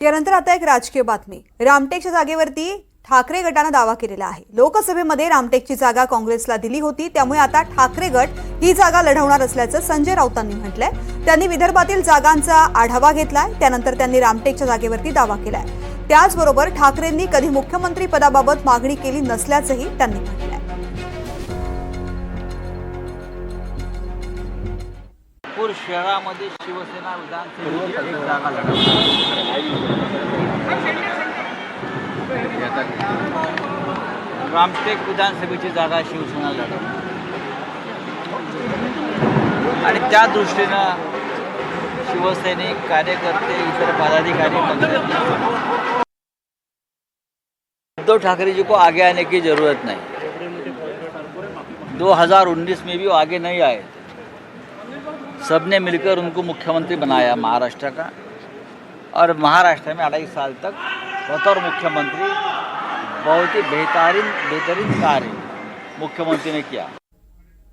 यानंतर आता एक राजकीय बातमी। रामटेकच्या जागेवरती ठाकरे गटाने दावा केलेला आहे। लोकसभेमध्ये रामटेकची जागा काँग्रेसला दिली होती, त्यामुळे आता ठाकरे गट ही जागा लढवणार असल्याचं संजय राऊतांनी म्हटलंय। त्यांनी विदर्भातील जागांचा आढावा घेतलाय, त्यानंतर त्यांनी रामटेकच्या जागेवरती दावा केलाय। त्याचबरोबर ठाकरेंनी कधी मुख्यमंत्री पदाबाबत मागणी केली नसल्याचंही त्यांनी म्हटलंय। नागपूर शहरामध्ये शिवसेना विधानसभेची एक जागा लढवणार। रामटेक विधानसभेची जागा शिवसेना लढवणार आणि त्या दृष्टीनं शिवसैनिक कार्यकर्ते इतर पदाधिकारी पक्षाचे उद्धव ठाकरे जी को आगे आने की ज़रूरत नहीं। 2019 में भी वो आगे नहीं आए। सबने मिलकर उनको मुख्यमंत्री बनाया महाराष्ट्र का, और महाराष्ट्र में 2.5 साल तक बतौर मुख्यमंत्री बहुत ही बेहतरीन कार्य मुख्यमंत्री ने किया।